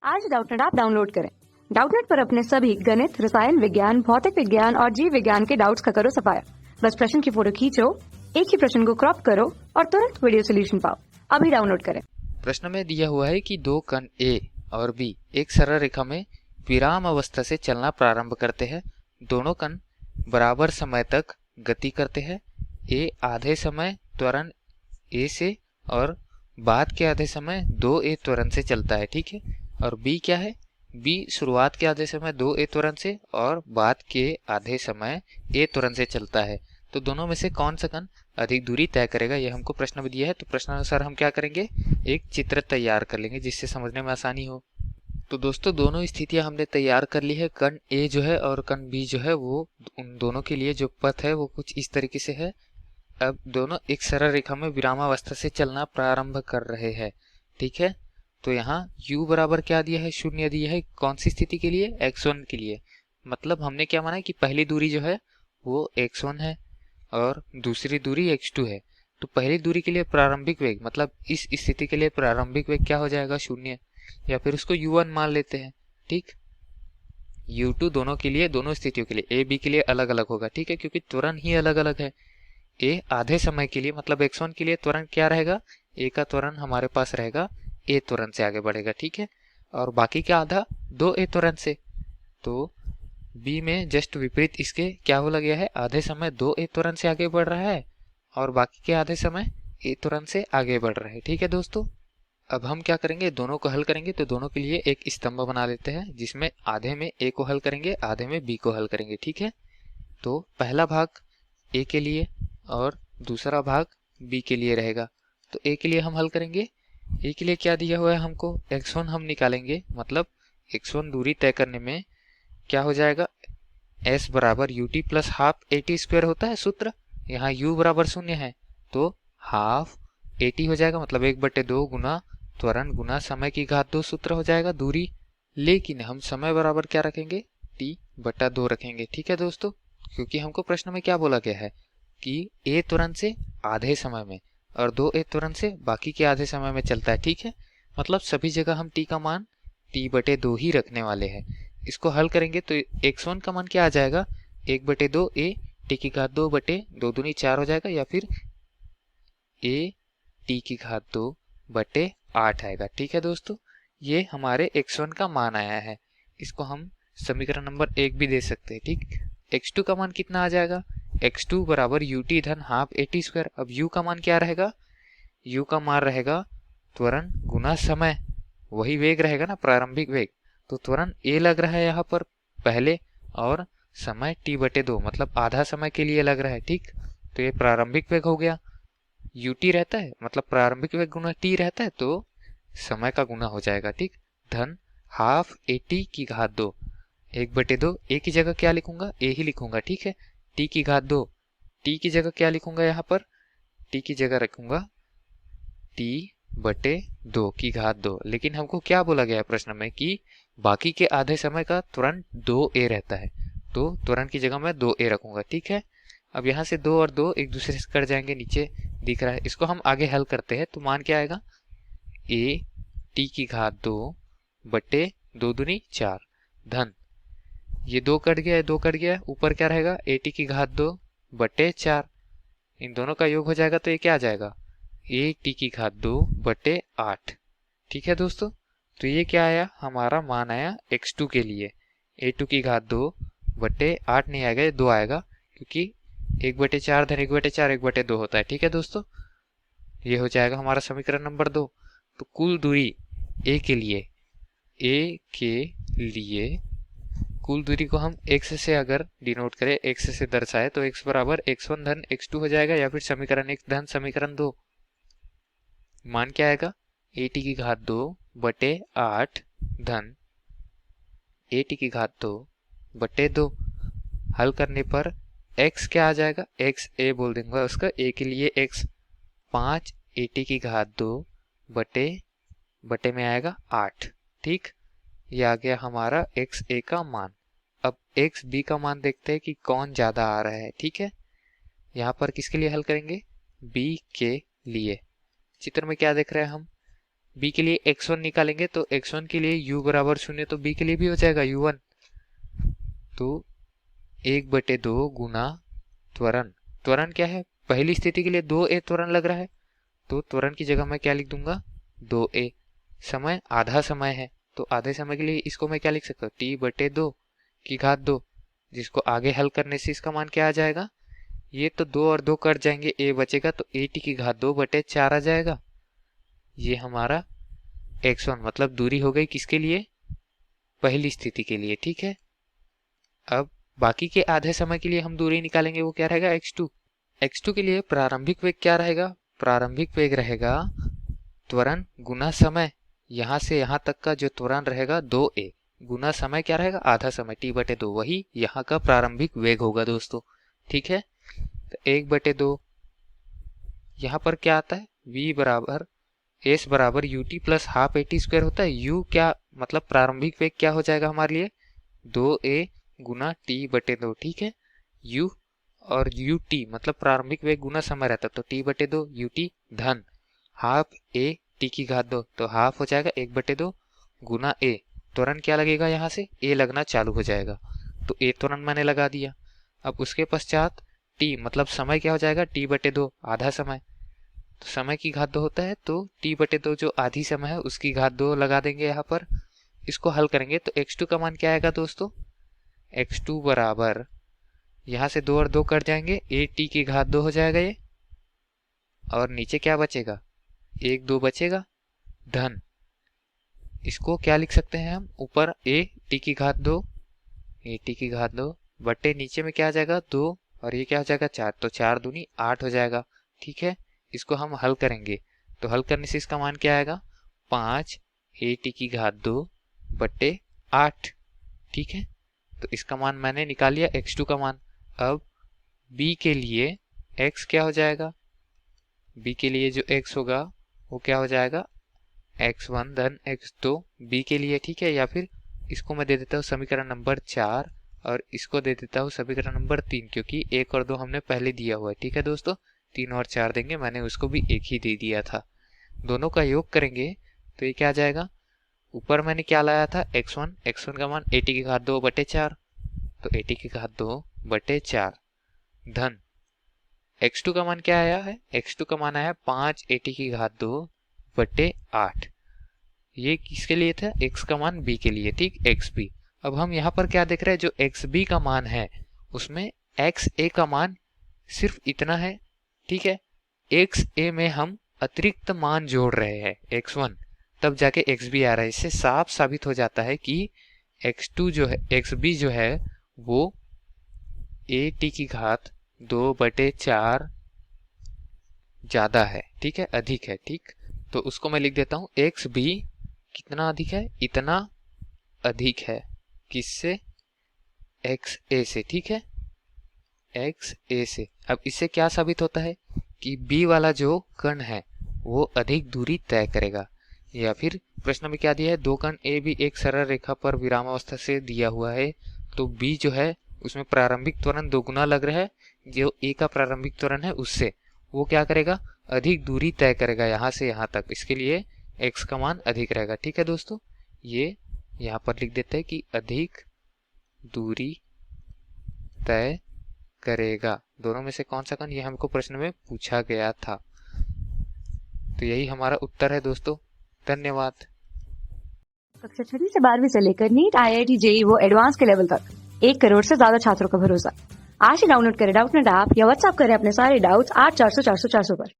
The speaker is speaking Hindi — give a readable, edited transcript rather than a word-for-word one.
आज डाउटनेट ऐप डाउनलोड करें। डाउटनेट पर अपने सभी गणित, रसायन विज्ञान, भौतिक विज्ञान और जीव विज्ञान के डाउट्स का करो सफाया। बस प्रश्न की फोटो खींचो, एक ही प्रश्न को क्रॉप करो और तुरंत वीडियो सोल्यूशन पाओ। अभी डाउनलोड करें। प्रश्न में दिया हुआ है कि दो कण ए और बी एक सरल रेखा में विराम अवस्था से चलना प्रारंभ करते हैं। दोनों कण बराबर समय तक गति करते हैं। ए आधे समय त्वरण ए से और बाद के आधे समय 2a त्वरण से चलता है, ठीक है। और बी क्या है? बी शुरुआत के आधे समय 2a त्वरण से और बाद के आधे समय a त्वरण से चलता है। तो दोनों में से कौन सा कण अधिक दूरी तय करेगा, ये हमको प्रश्न में दिया है। तो प्रश्नानुसार हम क्या करेंगे, एक चित्र तैयार कर लेंगे जिससे समझने में आसानी हो। तो दोस्तों दोनों स्थितियां हमने तैयार कर ली है। कण ए जो है और कण बी जो है वो उन दोनों के लिए जो पथ है वो कुछ इस तरीके से है। अब दोनों एक सरल रेखा में विरामावस्था से चलना प्रारंभ कर रहे हैं, ठीक है। तो यहाँ u बराबर क्या दिया है, 0 दिया है। कौन सी स्थिति के लिए? x1 के लिए। मतलब हमने क्या माना है कि पहली दूरी जो है वो x1 है और दूसरी दूरी x2 है। तो पहली दूरी के लिए प्रारंभिक वेग, मतलब इस स्थिति के लिए प्रारंभिक वेग क्या हो जाएगा, 0, या फिर उसको u1 मान लेते हैं, ठीक। u2 दोनों के लिए, दोनों स्थितियों के लिए, a b के लिए अलग अलग होगा, ठीक है, क्योंकि त्वरण ही अलग अलग है। ए आधे समय के लिए मतलब x1 के लिए त्वरण क्या रहेगा, ए का त्वरण हमारे पास रहेगा ए त्वरण से आगे बढ़ेगा, ठीक है। और बाकी का आधा 2a त्वरण से। तो बी में जस्ट विपरीत इसके क्या हो लग गया है, आधे समय 2a त्वरण से आगे बढ़ रहा है और बाकी के आधे समय ए त्वरण से आगे बढ़ रहा है, ठीक है दोस्तों। अब हम क्या करेंगे, दोनों को हल करेंगे। तो दोनों के लिए एक स्तंभ बना लेते हैं जिसमें आधे में ए को हल करेंगे, आधे में बी को हल करेंगे, ठीक है। तो पहला भाग ए के लिए और दूसरा भाग बी के लिए रहेगा। तो ए के लिए हम हल करेंगे। ए के लिए क्या दिया हुआ है हमको, x1 हम निकालेंगे। मतलब x1 दूरी तय करने में क्या हो जाएगा, s बराबर ut plus half at square होता है सूत्र। यहाँ u बराबर 0 है तो हाफ at हो जाएगा, मतलब 1/2 गुना त्वरण गुना समय की घात 2 सूत्र हो जाएगा दूरी। लेकिन हम समय बराबर क्या रखेंगे, t/2 रखेंगे, ठीक है दोस्तों। क्योंकि हमको प्रश्न में क्या बोला गया है कि a त्वरण से आधे समय में और 2a त्वरण से बाकी के आधे समय में चलता है, ठीक है। मतलब सभी जगह हम t का मान t/2 ही रखने वाले हैं। इसको हल करेंगे तो x1 का मान क्या आ जाएगा, 1/2 a t की घात 2/2 दूनी 4 हो जाएगा, या फिर a t की घात 2/8 आएगा, ठीक है दोस्तों। ये हमारे x1 का मान आया है। इसको हम समीकरण नंबर 1 भी दे सकते हैं, ठीक। x2 का मान कितना आ जाएगा, x2 बराबर ut धन हाफ at स्क्वायर। अब u का मान क्या रहेगा, u का मान रहेगा त्वरण गुना समय, वही वेग रहेगा ना, प्रारंभिक वेग। तो त्वरण a लग रहा है यहाँ पर पहले और समय t/2 मतलब आधा समय के लिए लग रहा है, ठीक। तो ये प्रारंभिक वेग हो गया। ut रहता है मतलब प्रारंभिक वेग गुना t रहता है तो समय का गुना हो जाएगा, ठीक। धन हाफ at की घात 2, 1/2 a की जगह क्या लिखूंगा, a ही लिखूंगा, ठीक है। t की घात 2, t की जगह क्या लिखूंगा, यहाँ पर t की जगह रखूंगा t/2 की घात 2। लेकिन हमको क्या बोला गया है प्रश्न में कि बाकी के आधे समय का त्वरण 2a रहता है, तो त्वरण की जगह मैं 2a रखूंगा, ठीक है। अब यहाँ से 2 और 2 एक दूसरे से कट जाएंगे, नीचे दिख रहा है। इसको हम आगे हल करते हैं तो मान क्या आएगा, a t की घात 2/2 दूनी 4 धन ये 2 कट गया है, 2 कट गया है, ऊपर क्या रहेगा, at की घात 2/4। इन दोनों का योग हो जाएगा तो ये क्या आ जाएगा, at की घात 2/8, ठीक है दोस्तों। तो ये क्या आया, हमारा मान आया x2 के लिए। a2 की घात 2/8 नहीं आएगा, ये 2 आएगा, क्योंकि 1/4 धन 1/4 1/2 होता है, ठीक है दोस्तों। ये हो जाएगा हमारा समीकरण नंबर 2। तो कुल दूरी a के लिए, कुल दूरी को हम x से अगर डिनोट करें, x से दर्शाए तो x बराबर x1 धन x2 हो जाएगा, या फिर समीकरण 1 धन समीकरण 2। मान क्या आएगा, at की घात 2/8 धन at की घात 2/2। हल करने पर x क्या आ जाएगा, x a बोल देंगे उसका, a के लिए x 5 at की घात 2/बटे में आएगा 8, ठीक। ये आ गया हमारा x a का मान। अब x b का मान देखते हैं कि कौन ज्यादा आ रहा है, ठीक है। यहाँ पर किसके लिए हल करेंगे, b के लिए। चित्र में क्या देख रहे हैं हम, बी के लिए x1 निकालेंगे तो x1 के लिए u बराबर 0, तो b के लिए भी हो जाएगा u1। तो 1/2 गुना त्वरण, त्वरण क्या है, पहली स्थिति के लिए 2a त्वरण लग रहा है, तो त्वरण की जगह मैं क्या लिख दूंगा 2a। समय आधा समय है, तो आधे समय के लिए इसको मैं क्या लिख सकता हूँ t/2 की घात 2, जिसको आगे हल करने से इसका मान क्या आ जाएगा, ये तो 2 और 2 कट जाएंगे, a बचेगा तो at की घात 2/4 आ जाएगा। ये हमारा x1 मतलब दूरी हो गई किसके लिए, पहली स्थिति के लिए, ठीक है। अब बाकी के आधे समय के लिए हम दूरी निकालेंगे, वो क्या रहेगा x2। x2 के लिए प्रारंभिक वेग क्या रहेगा, प्रारंभिक वेग रहेगा त्वरण गुना समय, यहाँ से यहाँ तक का जो त्वरण रहेगा 2a गुना समय क्या रहेगा आधा समय t/2, वही यहाँ का प्रारंभिक वेग होगा दोस्तों, ठीक है। तो 1/2 यहाँ पर क्या आता है, v बराबर s बराबर ut प्लस हाफ at² होता है। u क्या मतलब प्रारंभिक वेग क्या हो जाएगा हमारे लिए 2a गुना t/2, ठीक है। u और ut मतलब प्रारंभिक वेग गुना समय रहता तो t/2 ut धन हाफ a t की घात 2, तो हाफ हो जाएगा 1/2 गुना a, त्वरण क्या लगेगा यहाँ से a लगना चालू हो जाएगा, तो a त्वरण मैंने लगा दिया। अब उसके पश्चात t मतलब समय क्या हो जाएगा t/2 आधा समय, तो समय की घात 2 होता है, तो t/2 जो आधी समय है उसकी घात 2 लगा देंगे यहाँ पर। इसको हल करेंगे तो x2 का मान क्या आएगा दोस्तों, x2 बराबर यहाँ से 2 और 2 कट जाएंगे, at की घात 2 हो जाएगा ये, और नीचे क्या बचेगा 1 2 बचेगा धन, इसको क्या लिख सकते हैं हम, ऊपर at की घात 2, at की घात 2 बटे नीचे में क्या आ जाएगा 2 और ये क्या हो जाएगा 4, तो 4 दूनी 8 हो जाएगा, ठीक है। इसको हम हल करेंगे तो हल करने से इसका मान क्या आएगा 5 at की घात 2 बटे 8, ठीक है। तो इसका मान मैंने निकाल लिया x2 का मान। अब b के लिए x क्या हो जाएगा, b के लिए जो x होगा वो क्या हो जाएगा x1 धन x2 b के लिए, ठीक है। या फिर इसको मैं दे देता हूँ समीकरण नंबर 4 और इसको दे देता हूँ समीकरण नंबर 3, क्योंकि 1 और 2 हमने पहले दिया हुआ है, ठीक है दोस्तों। 3 और 4 देंगे, मैंने उसको भी 1 ही दे दिया था। दोनों का योग करेंगे तो ये क्या आ जाएगा, ऊपर मैंने क्या लाया था x1 का मान at की घात 2/4, तो at की घात 2/4 धन x2 का मान क्या आया है, x2 का मान आया 5 at की घात 2/8। ये किसके लिए था, x का मान b के लिए, ठीक xb। अब हम यहाँ पर क्या देख रहे हैं, जो xb का मान है उसमें xa का मान सिर्फ इतना है, ठीक है। xa में हम अतिरिक्त मान जोड़ रहे हैं x1, तब जाके xb आ रहा है। इससे साफ साबित हो जाता है कि x2 जो है xb जो है वो at की घात 2/4 ज्यादा है, ठीक है, अधिक है, ठीक। तो उसको मैं लिख देता हूँ xb कितना अधिक है, इतना अधिक है किससे, xa से, ठीक है, xa से। अब इससे क्या साबित होता है कि b वाला जो कण है वो अधिक दूरी तय करेगा। या फिर प्रश्न में क्या दिया है, दो कण a भी एक सरल रेखा पर विरामावस्था से दिया हुआ है, तो b जो है उसमें प्रारंभिक त्वरण 2 गुना लग रहा है, जो a का प्रारंभिक त्वरण है उससे, वो क्या करेगा अधिक दूरी तय करेगा यहाँ से यहाँ तक, इसके लिए x का मान अधिक रहेगा, ठीक है दोस्तों। ये यहाँ पर लिख देते हैं कि अधिक दूरी तय करेगा। दोनों में से कौन सा कण, ये हमको प्रश्न में पूछा गया था। तो यही हमारा उत्तर है दोस्तों, धन्यवाद। कक्षा 6 से 12वीं से लेकर नीट IIT JEE वो एडवांस के लेवल तक 1 करोड़ से ज्यादा छात्रों का भरोसा। आज ही डाउनलोड करें डाउटनेट ऐप या व्हाट्सएप करें अपने सारे डाउट्स 8400 400 400 पर।